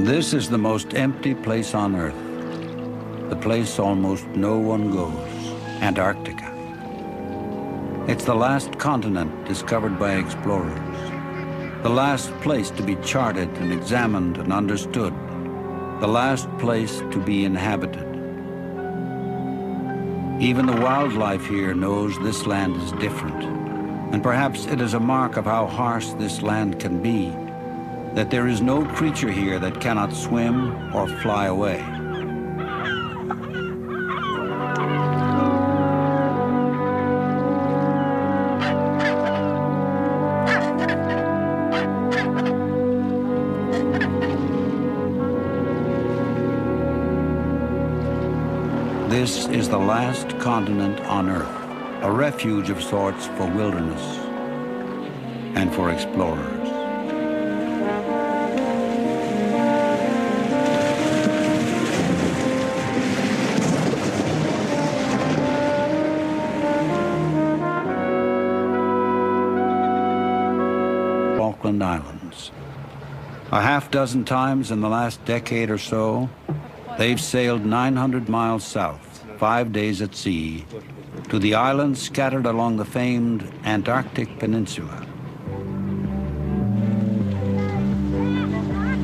This is the most empty place on Earth, the place almost no one goes, Antarctica. It's the last continent discovered by explorers, the last place to be charted and examined and understood, the last place to be inhabited. Even the wildlife here knows this land is different, and perhaps it is a mark of how harsh this land can be, that there is no creature here that cannot swim or fly away. This is the last continent on Earth, a refuge of sorts for wilderness and for explorers. Falkland Islands. A half dozen times in the last decade or so, they've sailed 900 miles south, 5 days at sea, to the islands scattered along the famed Antarctic Peninsula.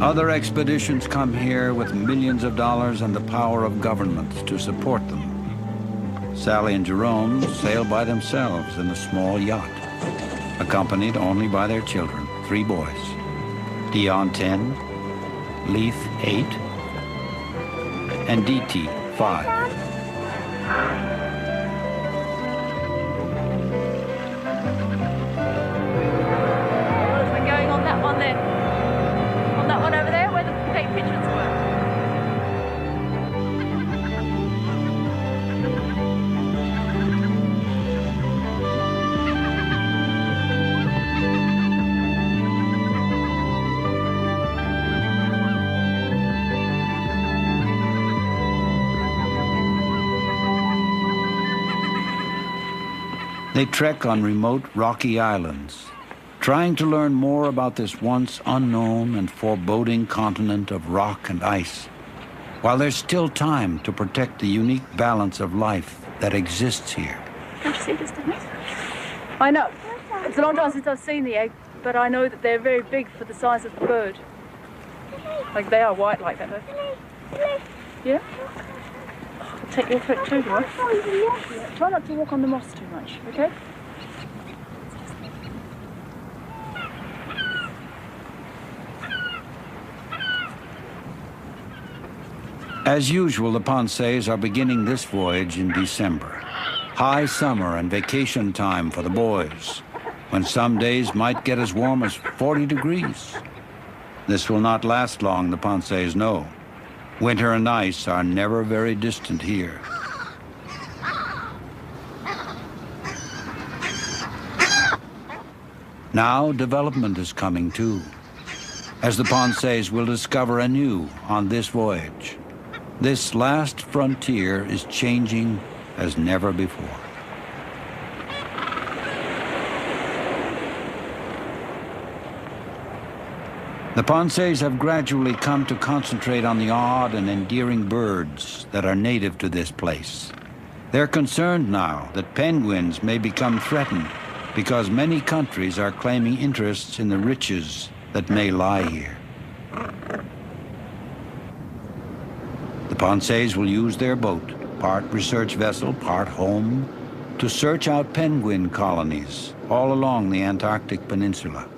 Other expeditions come here with millions of dollars and the power of governments to support them. Sally and Jerome sail by themselves in a small yacht, accompanied only by their children, 3 boys, Dion 10, Leith 8, and DT 5. We're going on that one there. On that one over there where the fake pigeons were. They trek on remote rocky islands, trying to learn more about this once unknown and foreboding continent of rock and ice, while there's still time to protect the unique balance of life that exists here. Can't you see this, Dennis? I know. It's a long time since I've seen the egg, but I know that they're very big for the size of the bird. Like they are white like that, though. Yeah? Take your foot too, right? Yeah. Try not to walk on the moss too much, okay? As usual, the Pensees are beginning this voyage in December. High summer and vacation time for the boys, when some days might get as warm as 40 degrees. This will not last long, the Pensees know. Winter and ice are never very distant here. Now development is coming too, as the Pensees will discover anew on this voyage. This last frontier is changing as never before. The Pensees have gradually come to concentrate on the odd and endearing birds that are native to this place. They're concerned now that penguins may become threatened because many countries are claiming interests in the riches that may lie here. The Pensees will use their boat, part research vessel, part home, to search out penguin colonies all along the Antarctic Peninsula.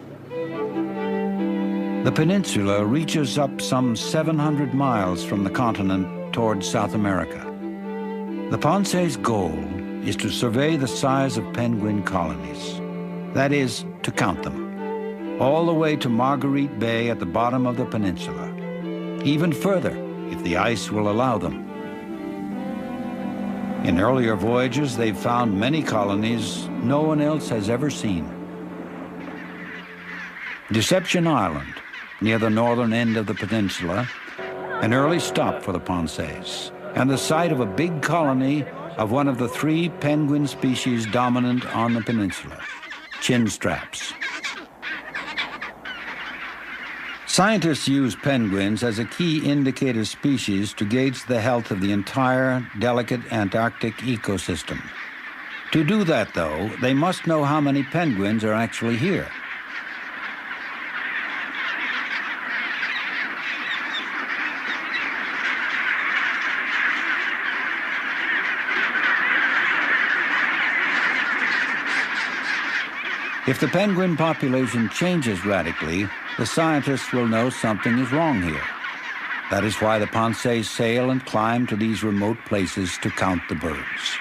The peninsula reaches up some 700 miles from the continent towards South America. The Pensees' goal is to survey the size of penguin colonies. That is, to count them, all the way to Marguerite Bay at the bottom of the peninsula. Even further, if the ice will allow them. In earlier voyages, they've found many colonies no one else has ever seen. Deception Island, near the northern end of the peninsula, an early stop for the Pensees, and the site of a big colony of one of the 3 penguin species dominant on the peninsula, Chinstraps. Scientists use penguins as a key indicator species to gauge the health of the entire delicate Antarctic ecosystem. To do that, though, they must know how many penguins are actually here. If the penguin population changes radically, the scientists will know something is wrong here. That is why the Ponceys sail and climb to these remote places to count the birds.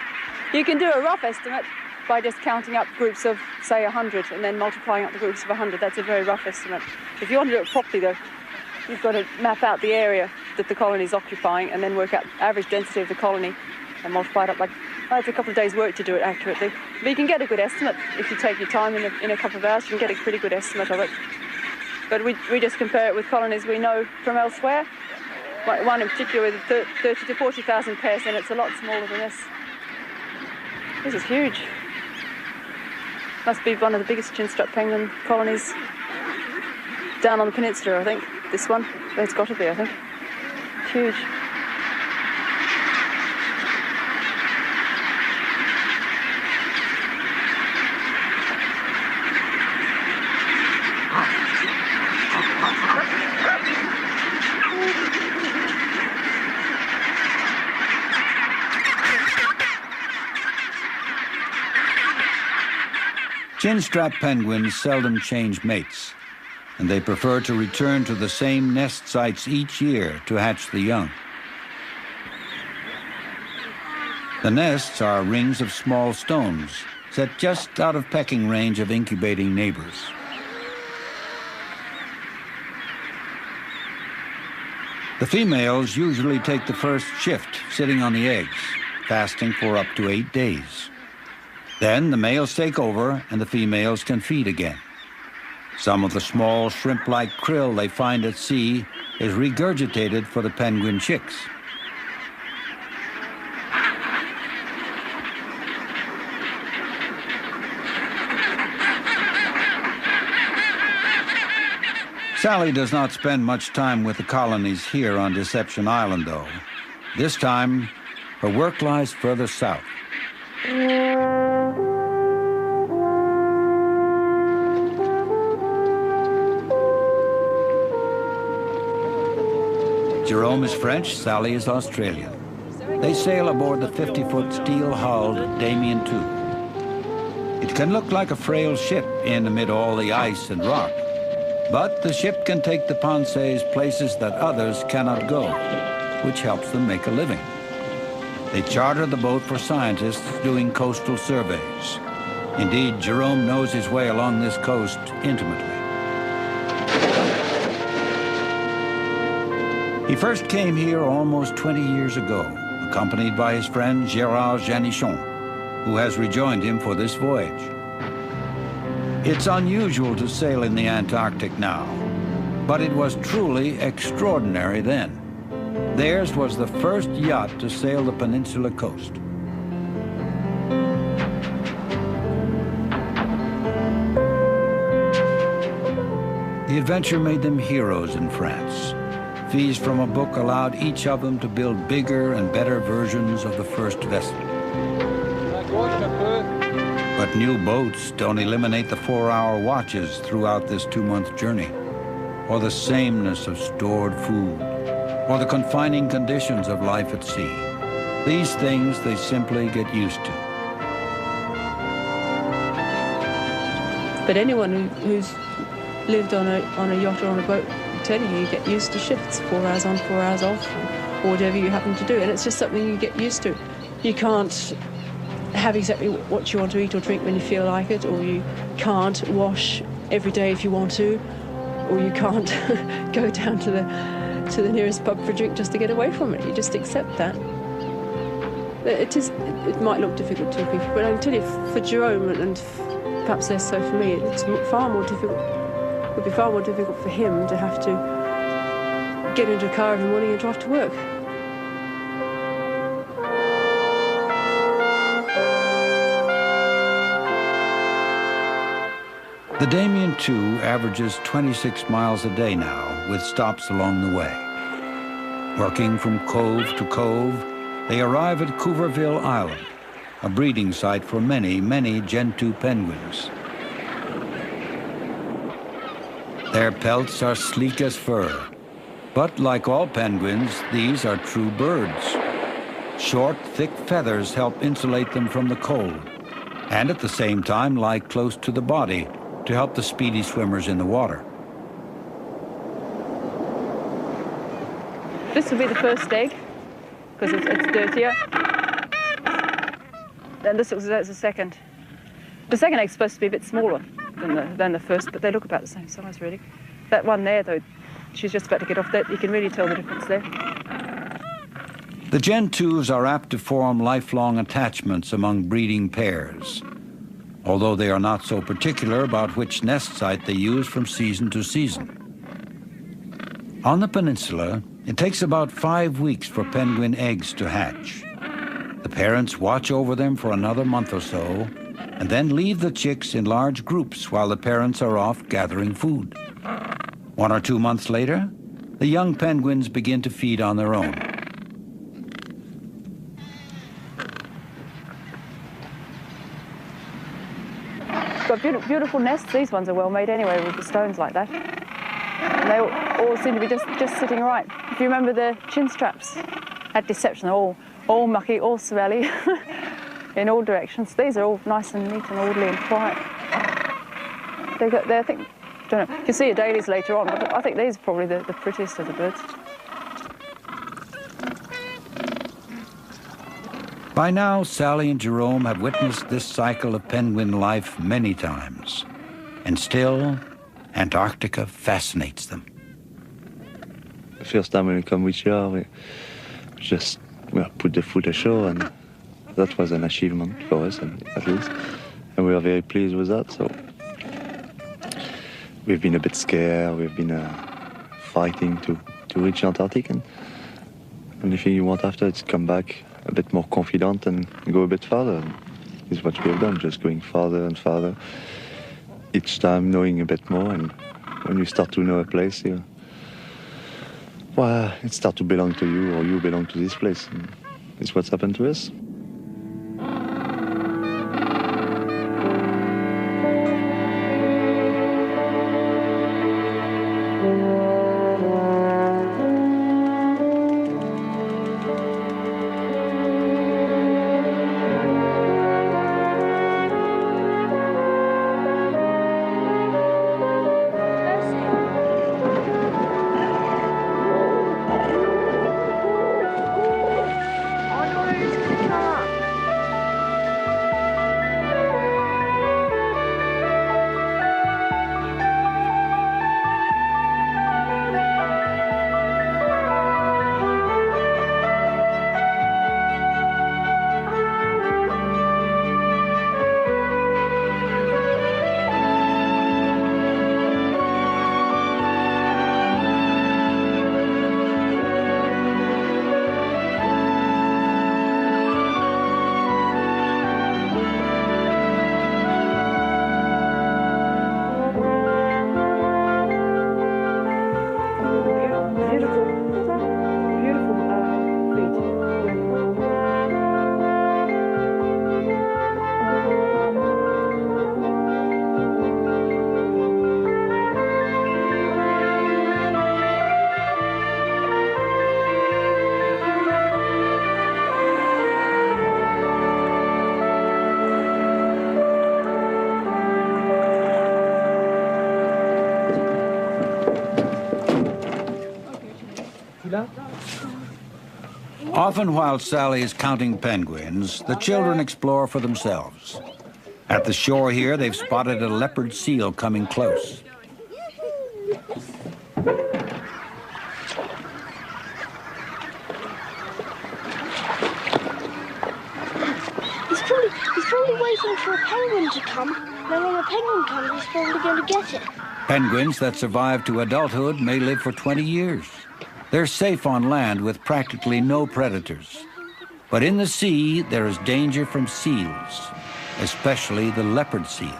You can do a rough estimate by just counting up groups of, say, 100 and then multiplying up the groups of 100. That's a very rough estimate. If you want to do it properly, though, you've got to map out the area that the colony is occupying and then work out average density of the colony and multiply it up. Like, it's a couple of days' work to do it accurately. But you can get a good estimate. If you take your time in a couple of hours, you can get a pretty good estimate of it. But we just compare it with colonies we know from elsewhere. Like one in particular with 30 to 40,000 pairs, and it's a lot smaller than this. This is huge. Must be one of the biggest Chinstrap penguin colonies down on the peninsula, I think. This one, it's got to be, I think. Huge. Chinstrap penguins seldom change mates, and they prefer to return to the same nest sites each year to hatch the young. The nests are rings of small stones set just out of pecking range of incubating neighbors. The females usually take the first shift, sitting on the eggs, fasting for up to 8 days. Then the males take over and the females can feed again. Some of the small shrimp-like krill they find at sea is regurgitated for the penguin chicks. Sally does not spend much time with the colonies here on Deception Island, though. This time, her work lies further south. Jerome is French, Sally is Australian. They sail aboard the 50-foot steel-hulled Damien II. It can look like a frail ship in amid all the ice and rock, but the ship can take the Ponceys places that others cannot go, which helps them make a living. They charter the boat for scientists doing coastal surveys. Indeed, Jerome knows his way along this coast intimately. He first came here almost 20 years ago, accompanied by his friend Gérard Janichon, who has rejoined him for this voyage. It's unusual to sail in the Antarctic now, but it was truly extraordinary then. Theirs was the first yacht to sail the peninsula coast. The adventure made them heroes in France. Fees from a book allowed each of them to build bigger and better versions of the first vessel. But new boats don't eliminate the 4-hour watches throughout this 2-month journey, or the sameness of stored food, or the confining conditions of life at sea. These things they simply get used to. But anyone who's lived on a yacht or on a boat, I tell you get used to shifts, 4 hours on, 4 hours off, or whatever you happen to do, and it's just something you get used to. You can't have exactly what you want to eat or drink when you feel like it, or you can't wash every day if you want to, or you can't go down to the nearest pub for a drink just to get away from it. You just accept that. It might look difficult to people, but I can tell you, for Jerome, and perhaps less so for me, it's far more difficult. It would be far more difficult for him to have to get into a car every morning and drive to work. The Damien II averages 26 miles a day now, with stops along the way. Working from cove to cove, they arrive at Couverville Island, a breeding site for many, many Gentoo penguins. Their pelts are sleek as fur, but like all penguins, these are true birds. Short, thick feathers help insulate them from the cold, and at the same time lie close to the body to help the speedy swimmers in the water. This will be the first egg, because it's dirtier. Then this is the second. The second egg's supposed to be a bit smaller than the first, but they look about the same size, really. That one there, though, she's just about to get off that. You can really tell the difference there. The Gentoos are apt to form lifelong attachments among breeding pairs, although they are not so particular about which nest site they use from season to season. On the peninsula, it takes about 5 weeks for penguin eggs to hatch. The parents watch over them for another month or so, and then leave the chicks in large groups while the parents are off gathering food. 1 or 2 months later, the young penguins begin to feed on their own. Got beautiful nests. These ones are well made anyway, with the stones like that. And they all seem to be just sitting right. If you remember the Chinstraps, at Deception, they're all mucky, all smelly, in all directions. These are all nice and neat and orderly and quiet. I think, don't know. You can see Adelies later on, but I think these are probably the prettiest of the birds. By now, Sally and Jerome have witnessed this cycle of penguin life many times, and still, Antarctica fascinates them. The first time when we come with you, we just put the foot ashore, and that was an achievement for us, at least, and we are very pleased with that. So we've been a bit scared, we've been fighting to reach Antarctic, and the only thing you want after is come back a bit more confident and go a bit farther. Is what we have done, just going farther and farther, each time knowing a bit more. And when you start to know a place, it starts to belong to you, or you belong to this place. And it's what's happened to us. Often while Sally is counting penguins, the children explore for themselves. At the shore here, they've spotted a leopard seal coming close. He's probably waiting for a penguin to come. Then when a penguin comes, he's probably going to get it. Penguins that survive to adulthood may live for 20 years. They're safe on land with practically no predators. But in the sea, there is danger from seals, especially the leopard seal.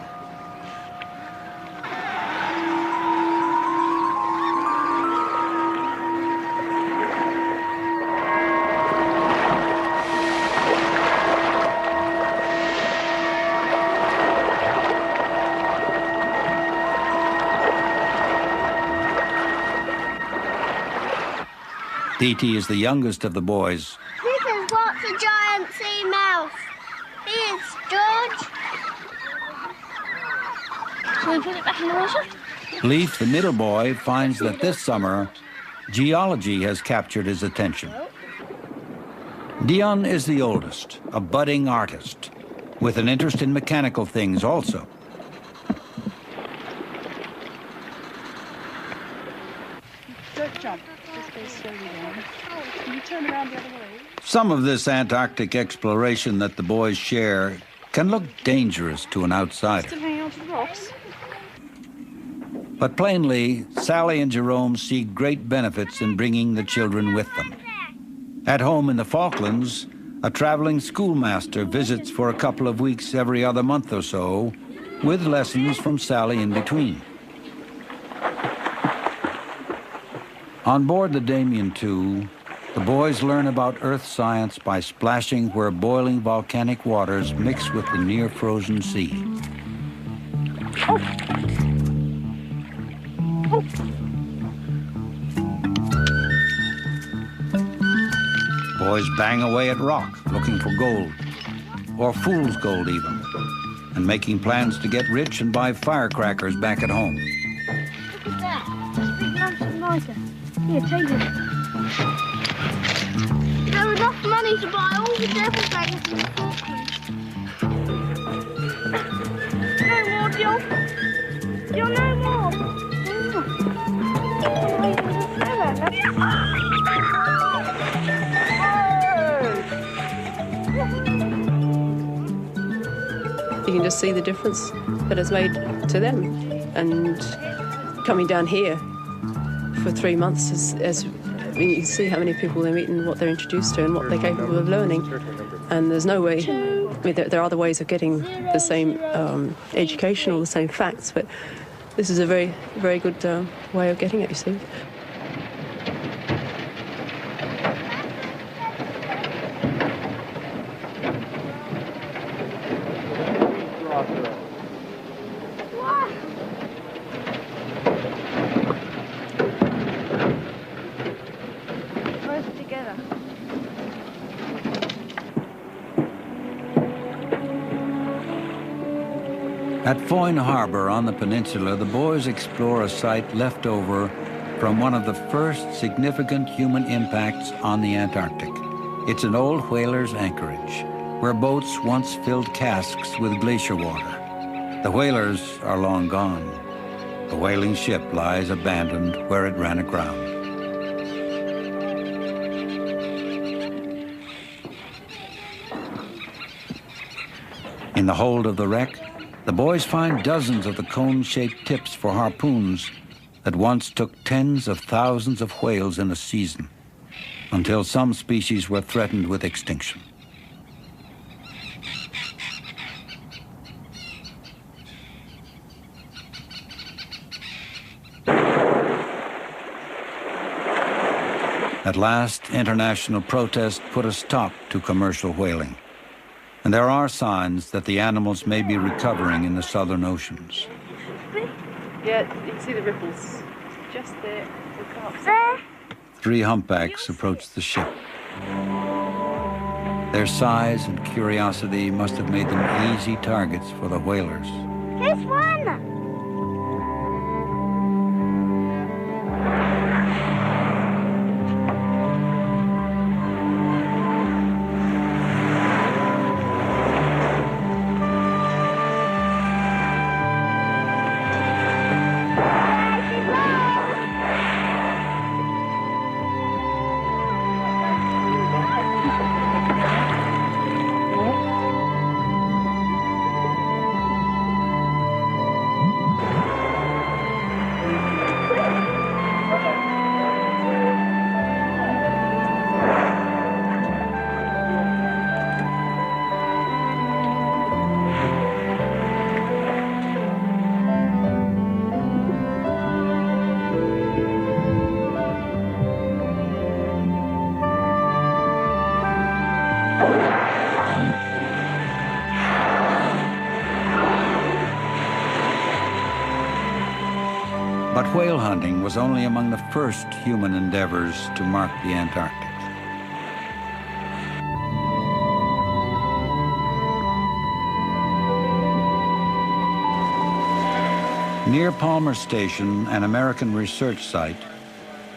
E.T. is the youngest of the boys. This is what's a giant sea mouse. Here's George. Shall we put it back in the water? Leif, the middle boy, finds that this summer, geology has captured his attention. Dion is the oldest, a budding artist, with an interest in mechanical things also. Don't jump. Just go slowly down. Can you turn around the other way? Some of this Antarctic exploration that the boys share can look dangerous to an outsider. Still hanging on to the rocks? But plainly, Sally and Jerome see great benefits in bringing the children with them. At home in the Falklands, a traveling schoolmaster visits for a couple of weeks every other month or so, with lessons from Sally in between. On board the Damien II, the boys learn about Earth science by splashing where boiling volcanic waters mix with the near-frozen sea. Boys bang away at rock, looking for gold, or fool's gold even, and making plans to get rich and buy firecrackers back at home. Look at that. That's a big lump of mica. Here, take it. There was enough money to buy all the devil bags in the Falklands. No more, John. John, no more. You can just see the difference that it's made to them. And coming down here for 3 months, as I mean, you can see how many people they meet and what they're introduced to and what they're capable of learning. And there's no way, I mean, there are other ways of getting the same education or the same facts, but this is a very, very good way of getting it, you see. At Foyne Harbor on the peninsula, the boys explore a site left over from one of the first significant human impacts on the Antarctic. It's an old whaler's anchorage, where boats once filled casks with glacier water. The whalers are long gone. The whaling ship lies abandoned where it ran aground. In the hold of the wreck, the boys find dozens of the cone-shaped tips for harpoons that once took tens of thousands of whales in a season, until some species were threatened with extinction. At last, international protest put a stop to commercial whaling. And there are signs that the animals may be recovering in the southern oceans. Yeah, you can see the ripples. Just there. There. 3 humpbacks approach the ship. Their size and curiosity must have made them easy targets for the whalers. This one. But whale hunting was only among the first human endeavors to mark the Antarctic. Near Palmer Station, an American research site,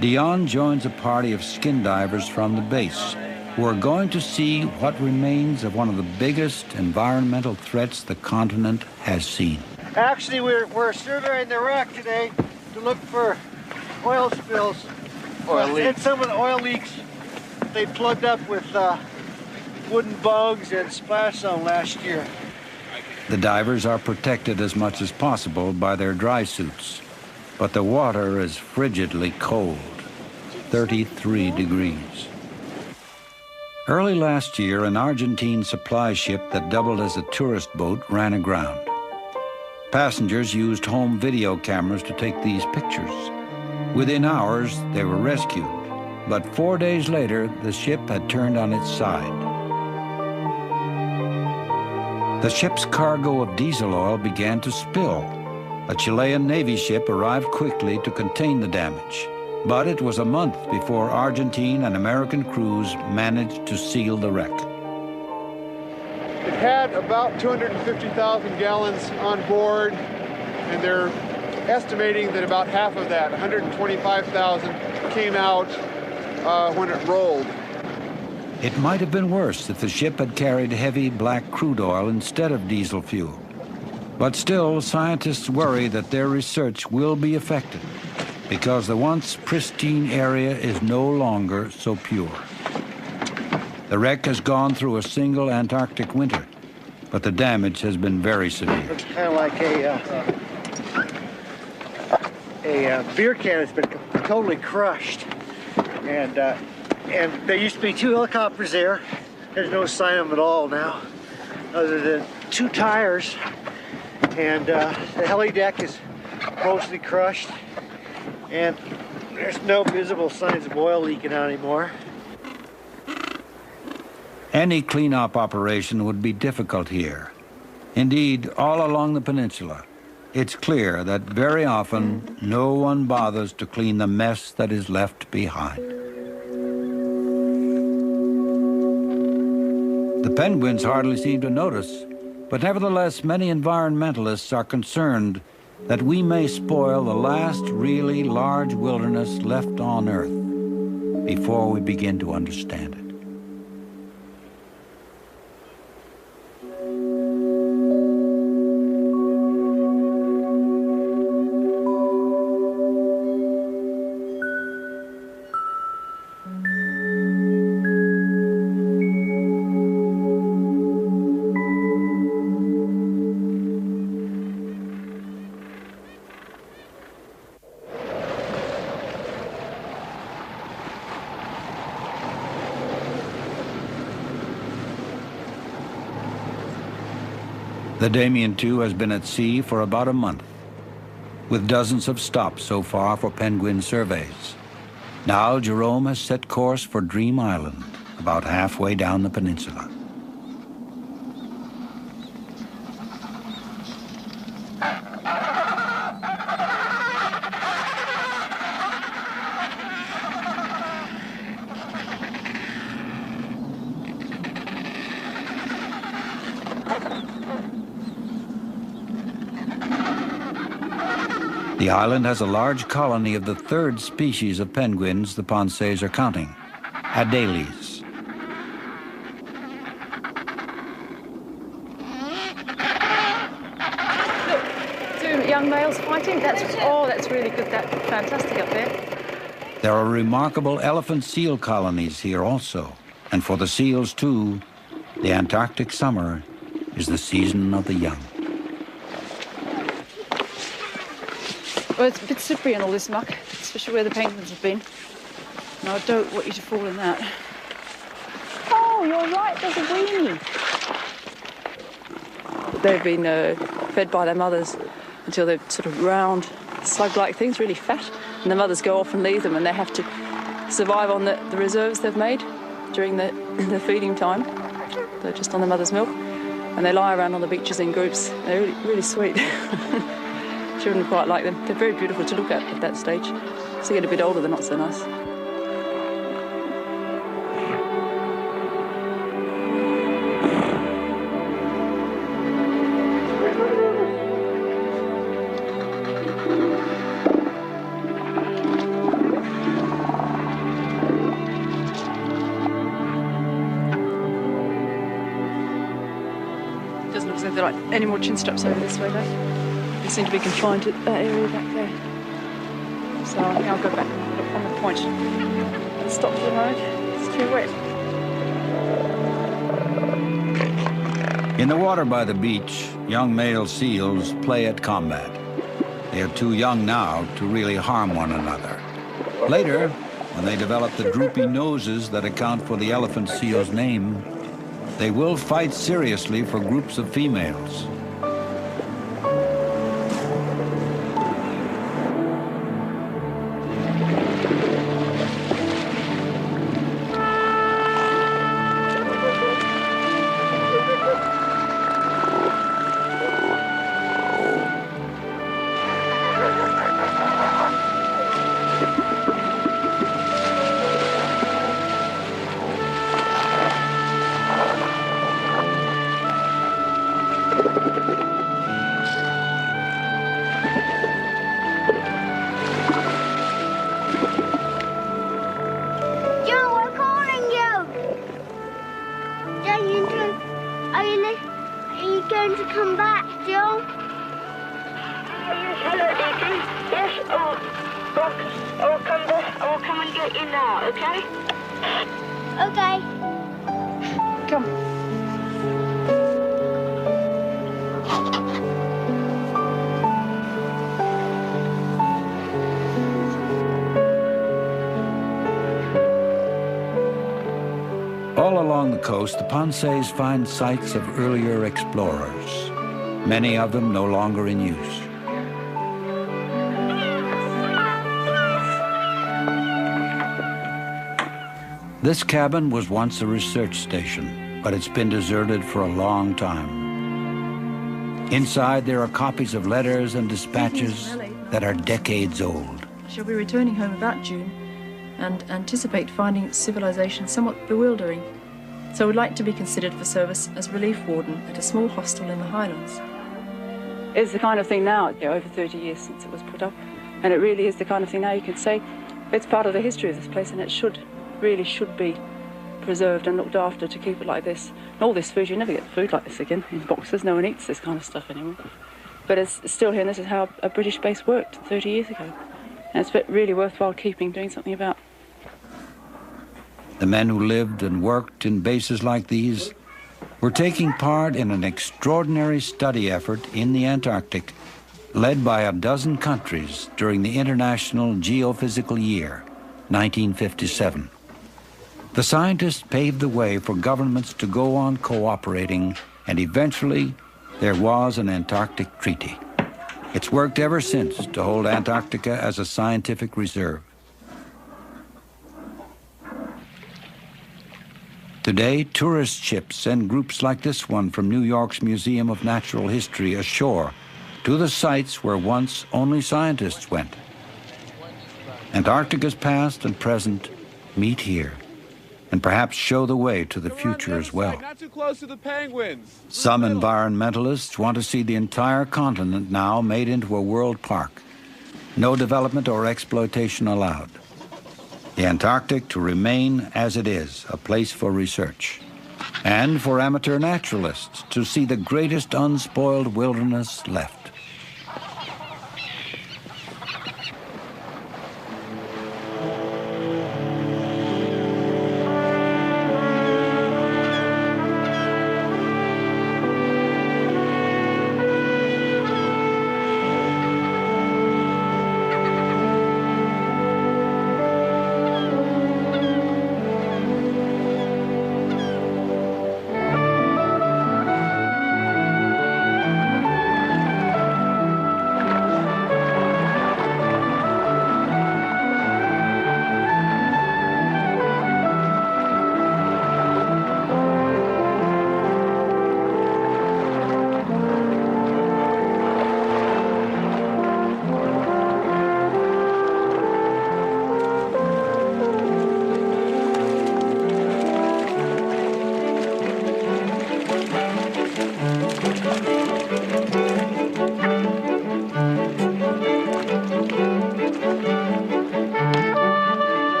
Dion joins a party of skin divers from the base who are going to see what remains of one of the biggest environmental threats the continent has seen. Actually, we're surveying the wreck today to look for oil spills. Oil leaks. And some of the oil leaks they plugged up with wooden bugs and splash zone last year. The divers are protected as much as possible by their dry suits, but the water is frigidly cold, 33 degrees. Early last year, an Argentine supply ship that doubled as a tourist boat ran aground. Passengers used home video cameras to take these pictures. Within hours, they were rescued, but 4 days later, the ship had turned on its side. The ship's cargo of diesel oil began to spill. A Chilean Navy ship arrived quickly to contain the damage, but it was a month before Argentine and American crews managed to seal the wreck. It had about 250,000 gallons on board, and they're estimating that about half of that, 125,000, came out when it rolled. It might have been worse if the ship had carried heavy black crude oil instead of diesel fuel. But still, scientists worry that their research will be affected because the once pristine area is no longer so pure. The wreck has gone through a single Antarctic winter, but the damage has been very severe. It's kind of like a beer can that's been totally crushed. And there used to be 2 helicopters there. There's no sign of them at all now, other than 2 tires. And the heli deck is mostly crushed. And there's no visible signs of oil leaking out anymore. Any cleanup operation would be difficult here. Indeed, all along the peninsula, it's clear that very often no one bothers to clean the mess that is left behind. The penguins hardly seem to notice, but nevertheless, many environmentalists are concerned that we may spoil the last really large wilderness left on Earth before we begin to understand it. The Damien II has been at sea for about a month, with dozens of stops so far for penguin surveys. Now Jerome has set course for Dream Island, about halfway down the peninsula. The island has a large colony of the 3rd species of penguins the Ponce's are counting, Adelies. Look, 2 young males fighting. That's really good. That's fantastic up there. There are remarkable elephant seal colonies here also, and for the seals too, the Antarctic summer is the season of the young. Well, it's a bit slippery in all this muck, especially where the penguins have been. And I don't want you to fall in that. Oh, you're right, there's a weenie. They've been fed by their mothers until they're sort of round, slug-like things, really fat. And the mothers go off and leave them, and they have to survive on the reserves they've made during the feeding time. They're just on the mother's milk. And they lie around on the beaches in groups. They're really, really sweet. Children quite like them. They're very beautiful to look at that stage. As they get a bit older, they're not so nice. Doesn't look as if there are like any more chinstraps over this way though. They seem to be confined to that area back there. So I think I'll go back on the point and stop for the moment. It's too wet. In the water by the beach, young male seals play at combat. They are too young now to really harm one another. Later, when they develop the droopy noses that account for the elephant seal's name, they will fight seriously for groups of females. All along the coast, the Panseys find sites of earlier explorers, many of them no longer in use. This cabin was once a research station, but it's been deserted for a long time. Inside, there are copies of letters and dispatches that are decades old. She'll be returning home about June and anticipate finding civilization somewhat bewildering. So would like to be considered for service as relief warden at a small hostel in the Highlands. It's the kind of thing now, over 30 years since it was put up, and it really is the kind of thing now you can say it's part of the history of this place, and it really should be preserved and looked after to keep it like this. And all this food, you never get food like this again in boxes. No one eats this kind of stuff anymore. But it's still here, and this is how a British base worked 30 years ago. And it's really worthwhile doing something about. The men who lived and worked in bases like these were taking part in an extraordinary study effort in the Antarctic, led by a dozen countries during the International Geophysical Year, 1957. The scientists paved the way for governments to go on cooperating, and eventually there was an Antarctic Treaty. It's worked ever since to hold Antarctica as a scientific reserve. Today, tourist ships send groups like this one from New York's Museum of Natural History ashore to the sites where once only scientists went. Antarctica's past and present meet here, and perhaps show the way to the future as well. Not too close to the penguins. Some environmentalists want to see the entire continent now made into a world park. No development or exploitation allowed. The Antarctic to remain as it is, a place for research. And for amateur naturalists to see the greatest unspoiled wilderness left.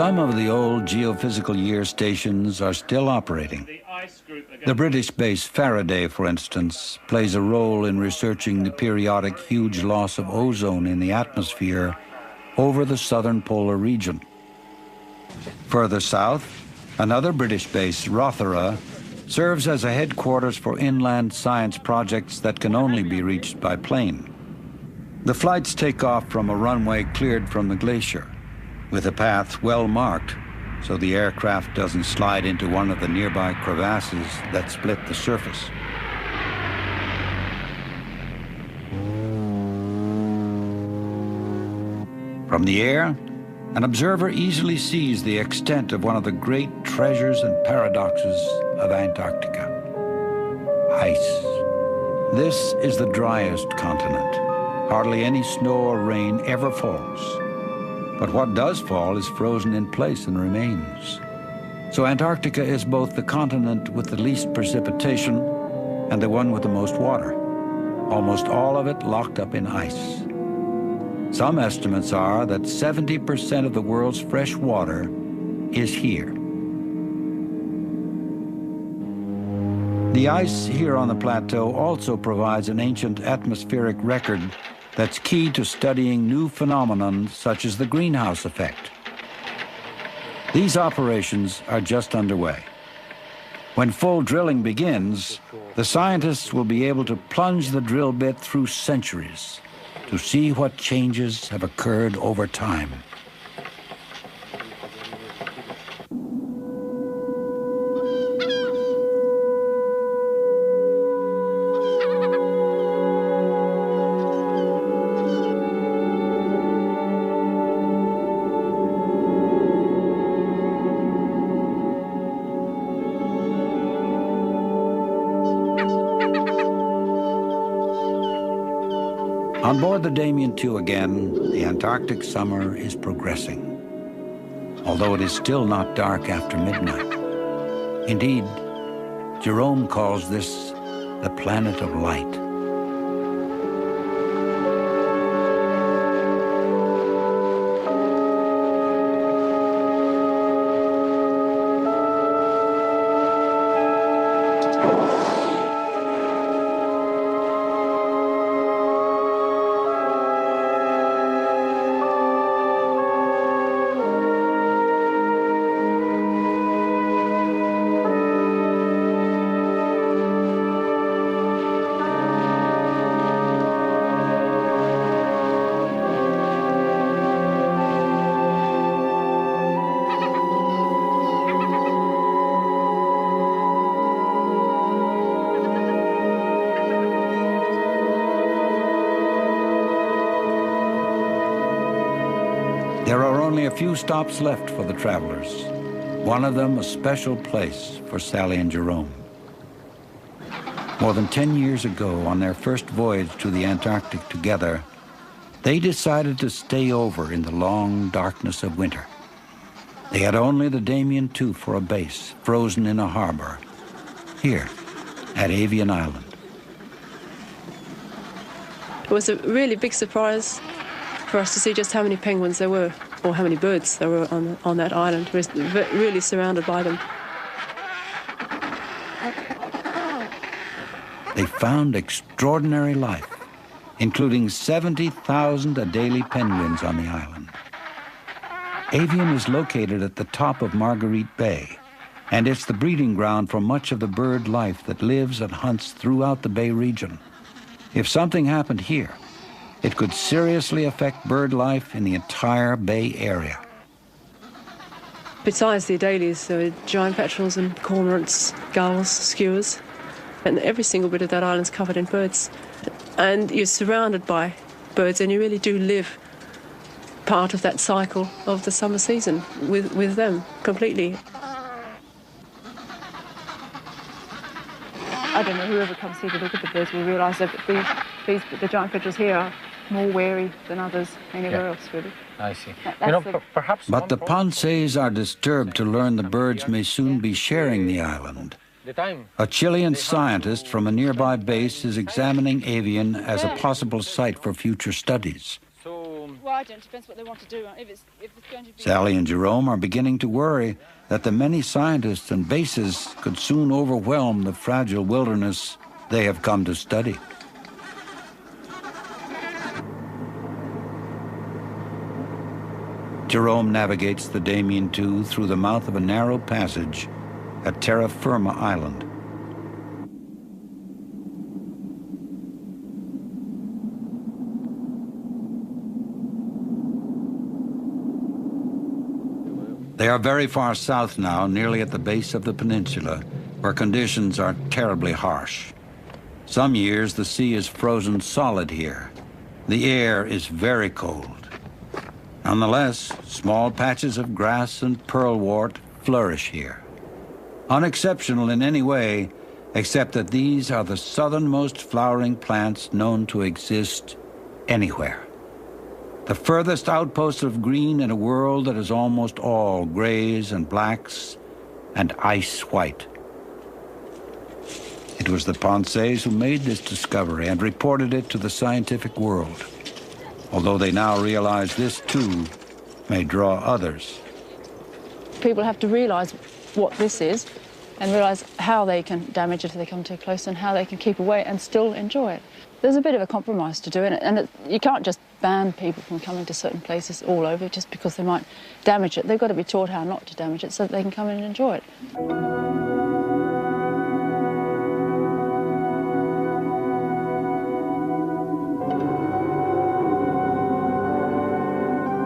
Some of the old geophysical year stations are still operating. The British base Faraday, for instance, plays a role in researching the periodic huge loss of ozone in the atmosphere over the southern polar region. Further south, another British base, Rothera, serves as a headquarters for inland science projects that can only be reached by plane. The flights take off from a runway cleared from the glacier, with a path well marked so the aircraft doesn't slide into one of the nearby crevasses that split the surface. From the air, an observer easily sees the extent of one of the great treasures and paradoxes of Antarctica: ice. This is the driest continent. Hardly any snow or rain ever falls. But what does fall is frozen in place and remains. So Antarctica is both the continent with the least precipitation and the one with the most water, almost all of it locked up in ice. Some estimates are that 70% of the world's fresh water is here. The ice here on the plateau also provides an ancient atmospheric record that's key to studying new phenomenon such as the greenhouse effect. These operations are just underway. When full drilling begins, the scientists will be able to plunge the drill bit through centuries to see what changes have occurred over time. On board the Damien II again, the Antarctic summer is progressing, although it is still not dark after midnight. Indeed, Jerome calls this the planet of light. There are only a few stops left for the travelers, one of them a special place for Sally and Jerome. More than 10 years ago, on their first voyage to the Antarctic together, they decided to stay over in the long darkness of winter. They had only the Damien II for a base, frozen in a harbor, here at Avian Island. It was a really big surprise for us to see just how many penguins there were, or how many birds there were on that island. We're really surrounded by them. They found extraordinary life, including 70,000 Adelie penguins on the island. Avian is located at the top of Marguerite Bay, and it's the breeding ground for much of the bird life that lives and hunts throughout the Bay region. If something happened here, it could seriously affect bird life in the entire Bay Area. Besides the Adelies, there were giant petrels and cormorants, gulls, skuas, and every single bit of that island's covered in birds. And you're surrounded by birds, and you really do live part of that cycle of the summer season with them completely. I don't know, whoever comes here to look at the birds will realise that the giant petrels here are more wary than others anywhere else, really. I see. Perhaps. But the Ponces are disturbed to learn the birds may soon be sharing the island. A Chilean scientist from a nearby base is examining Avian as a possible site for future studies. don't. It depends what they want to do. If it's going to be... Sally and Jerome are beginning to worry that the many scientists and bases could soon overwhelm the fragile wilderness they have come to study. Jerome navigates the Damien II through the mouth of a narrow passage at Terra Firma Island. They are very far south now, nearly at the base of the peninsula, where conditions are terribly harsh. Some years the sea is frozen solid here. The air is very cold. Nonetheless, small patches of grass and pearlwort flourish here. Unexceptional in any way, except that these are the southernmost flowering plants known to exist anywhere. The furthest outpost of green in a world that is almost all grays and blacks and ice white. It was the Ponce's who made this discovery and reported it to the scientific world, although they now realize this too may draw others. People have to realize what this is and realize how they can damage it if they come too close and how they can keep away and still enjoy it. There's a bit of a compromise to do in it, and you can't just ban people from coming to certain places all over just because they might damage it. They've got to be taught how not to damage it so that they can come in and enjoy it.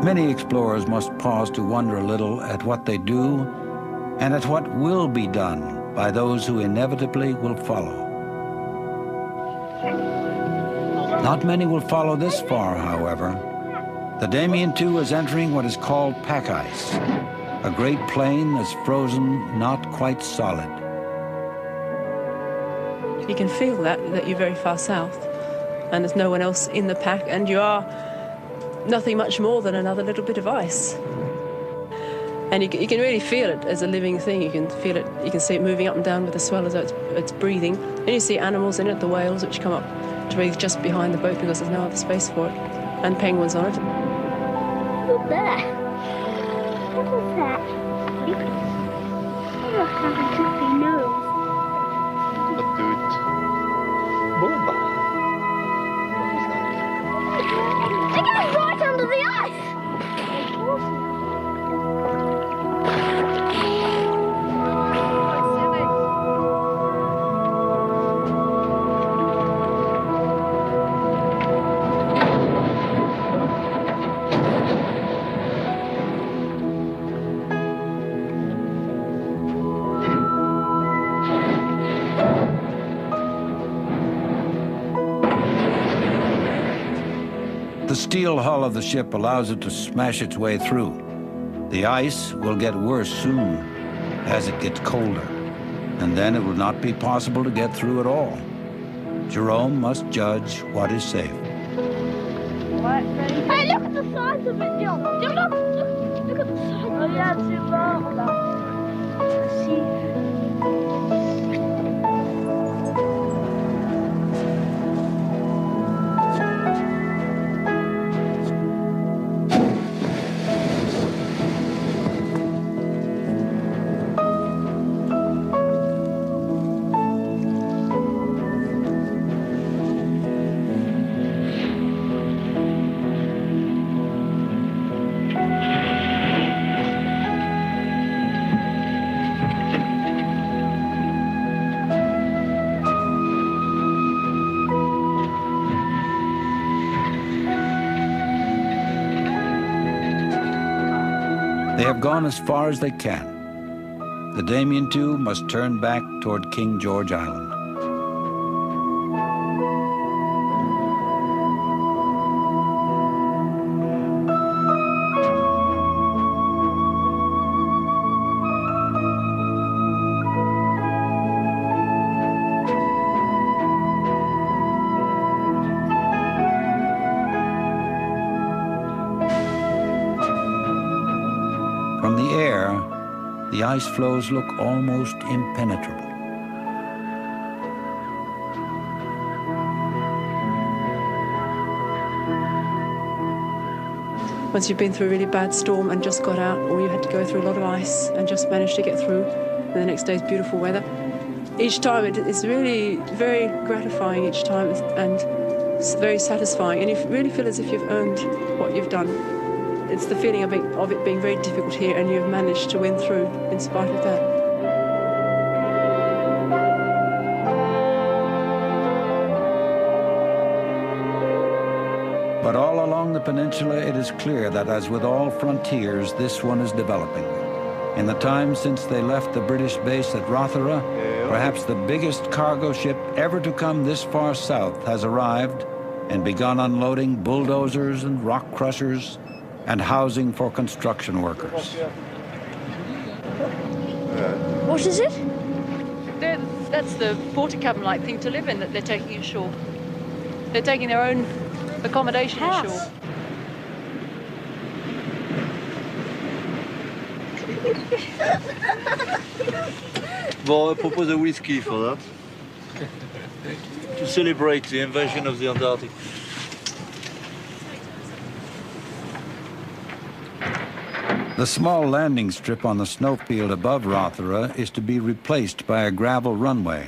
Many explorers must pause to wonder a little at what they do and at what will be done by those who inevitably will follow. Not many will follow this far, however. The Damien II is entering what is called pack ice, a great plain that's frozen not quite solid. You can feel that you're very far south and there's no one else in the pack and you are nothing much more than another little bit of ice. And you can really feel it as a living thing. You can feel it, you can see it moving up and down with the swell as though it's breathing. And you see animals in it, the whales which come up to breathe just behind the boat because there's no other space for it, and penguins on it. Look there. What is that? Look how the fluffy nose. What do it? Bomba. It goes right under the ice. The steel hull of the ship allows it to smash its way through. The ice will get worse soon as it gets colder, and then it will not be possible to get through at all. Jerome must judge what is safe. Hey, look at the size of it, John. Look at the size of it. Oh, yeah, see. They have gone as far as they can. The Damien II must turn back toward King George Island. From the air, the ice floes look almost impenetrable. once you've been through a really bad storm and just got out, or you had to go through a lot of ice and just managed to get through, and the next day's beautiful weather. Each time it's really very gratifying each time, and it's very satisfying, and you really feel as if you've earned what you've done. It's the feeling of it being very difficult here, and you've managed to win through in spite of that. But all along the peninsula, it is clear that, as with all frontiers, this one is developing. In the time since they left the British base at Rothera, perhaps the biggest cargo ship ever to come this far south has arrived and begun unloading bulldozers and rock crushers and housing for construction workers. What is it? That's the porter cabin-like thing to live in that they're taking ashore. They're taking their own accommodation ashore. Well, I propose a whiskey for that. To celebrate the invasion of the Antarctic. The small landing strip on the snowfield above Rothera is to be replaced by a gravel runway,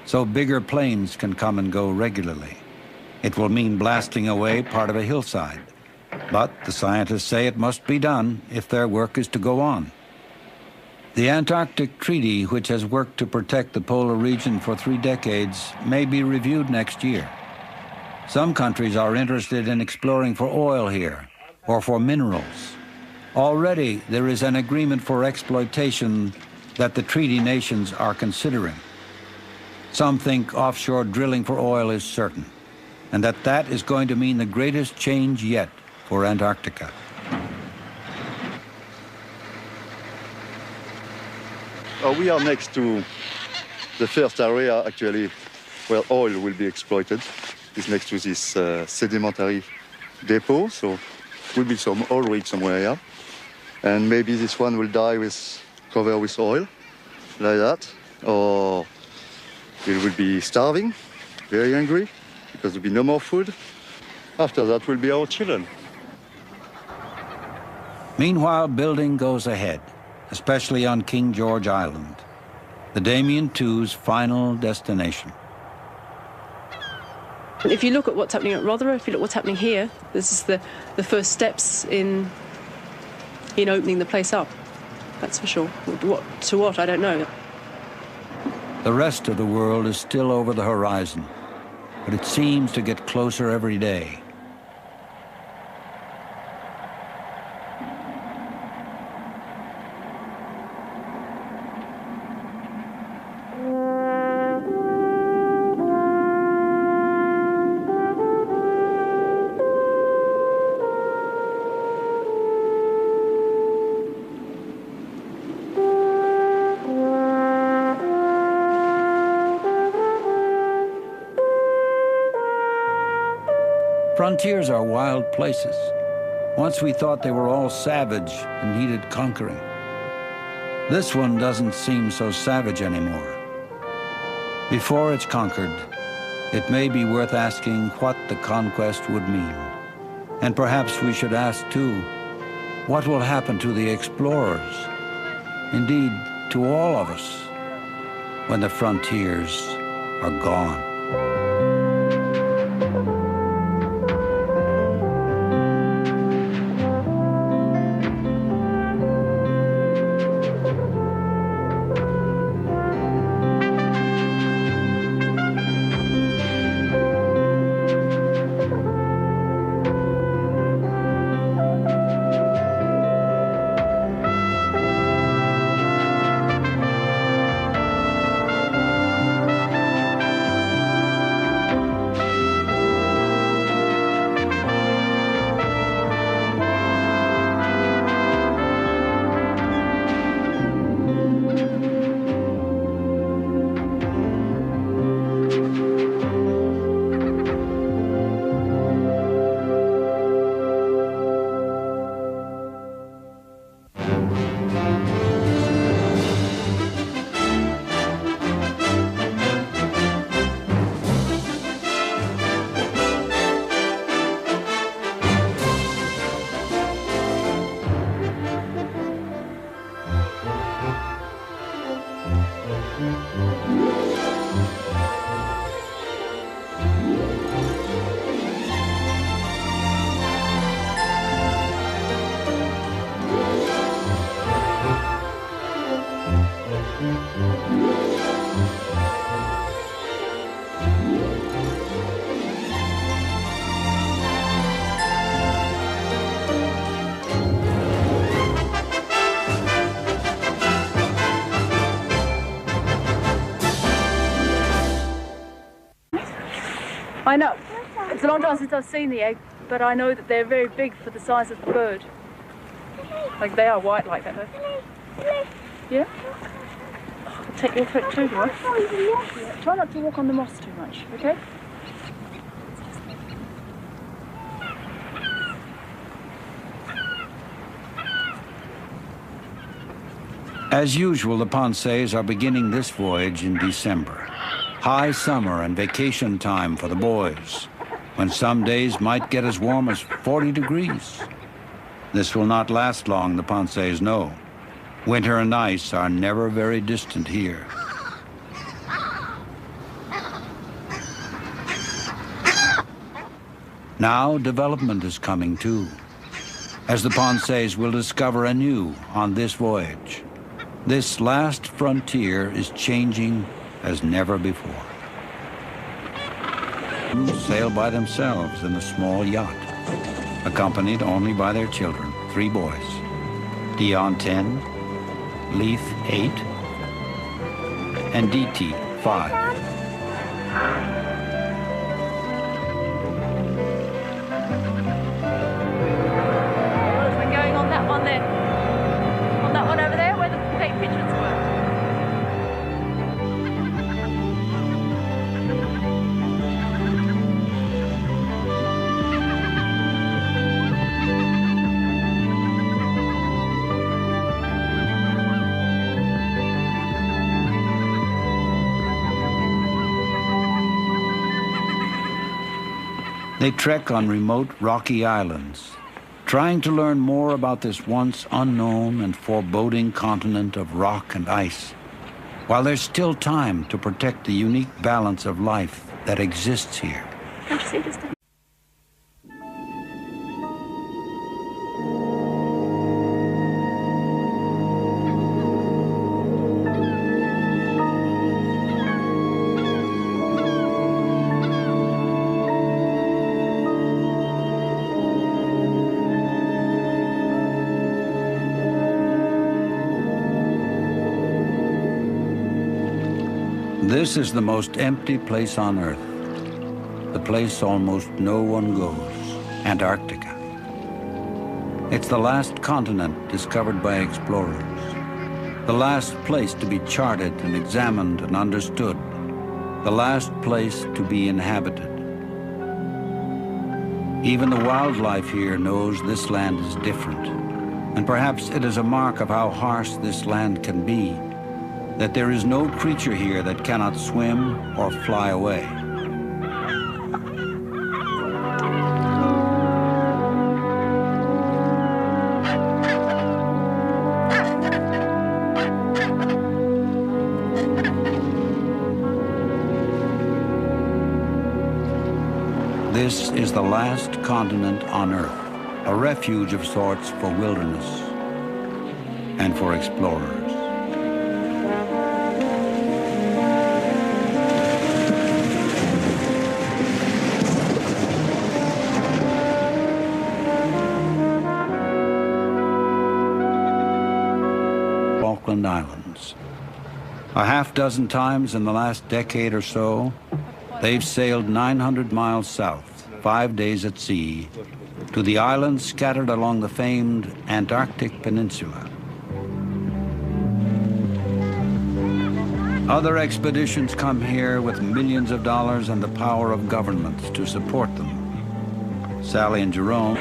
so bigger planes can come and go regularly. It will mean blasting away part of a hillside, but the scientists say it must be done if their work is to go on. The Antarctic Treaty, which has worked to protect the polar region for 3 decades, may be reviewed next year. Some countries are interested in exploring for oil here, or for minerals. Already there is an agreement for exploitation that the treaty nations are considering. Some think offshore drilling for oil is certain, and that is going to mean the greatest change yet for Antarctica. We are next to the first area, actually, where oil will be exploited. It's next to this sedimentary depot, so will be some oil rig somewhere here. And maybe this one will die covered with oil, like that. Or it will be starving, very hungry, because there will be no more food. After that will be our children. Meanwhile, building goes ahead, especially on King George Island, the Damien II's final destination. If you look at what's happening at Rothera, if you look at what's happening here, this is the first steps in opening the place up. That's for sure. What, I don't know. The rest of the world is still over the horizon, but it seems to get closer every day. Frontiers are wild places. Once we thought they were all savage and needed conquering. This one doesn't seem so savage anymore. Before it's conquered, it may be worth asking what the conquest would mean. And perhaps we should ask, too, what will happen to the explorers? Indeed, to all of us, when the frontiers are gone. I know. It's a long time since I've seen the egg, but I know that they're very big for the size of the bird. Like they are white like that though. Yeah? I'll take your foot too, do I? Yeah. Try not to walk on the moss too much, okay? As usual, the Ponceys are beginning this voyage in December. High summer and vacation time for the boys, when some days might get as warm as 40 degrees. This will not last long, the Ponceys know. Winter and ice are never very distant here. Now development is coming too, as the Ponceys will discover anew on this voyage. This last frontier is changing as never before. Sail by themselves in a small yacht, accompanied only by their children, 3 boys. Dion 10, Leith 8, and DT 5. We're going on that one there. On that one over there where the big pigeons were. They trek on remote rocky islands, trying to learn more about this once unknown and foreboding continent of rock and ice, while there's still time to protect the unique balance of life that exists here. Can't you see this thing? This is the most empty place on Earth, the place almost no one goes, Antarctica. It's the last continent discovered by explorers, the last place to be charted and examined and understood, the last place to be inhabited. Even the wildlife here knows this land is different, and perhaps it is a mark of how harsh this land can be, that there is no creature here that cannot swim or fly away. This is the last continent on Earth, a refuge of sorts for wilderness and for explorers. Islands. A half-dozen times in the last decade or so, they've sailed 900 miles south, 5 days at sea, to the islands scattered along the famed Antarctic Peninsula. Other expeditions come here with millions of dollars and the power of governments to support them. Sally and Jerome.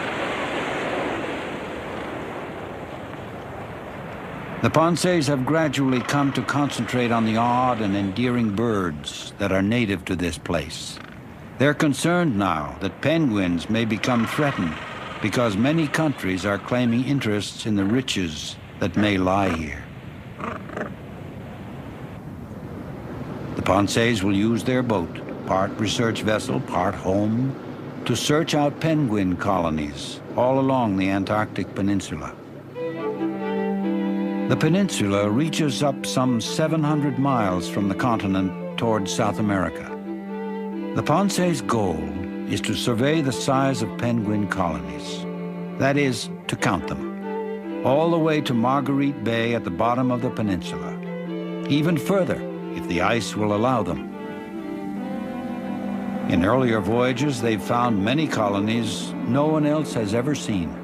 The Ponceys have gradually come to concentrate on the odd and endearing birds that are native to this place. They're concerned now that penguins may become threatened because many countries are claiming interests in the riches that may lie here. Ponce's will use their boat, part research vessel, part home, to search out penguin colonies all along the Antarctic Peninsula. The peninsula reaches up some 700 miles from the continent towards South America. The Ponce's goal is to survey the size of penguin colonies. That is, to count them, all the way to Marguerite Bay at the bottom of the peninsula. Even further, if the ice will allow them. In earlier voyages, they've found many colonies no one else has ever seen.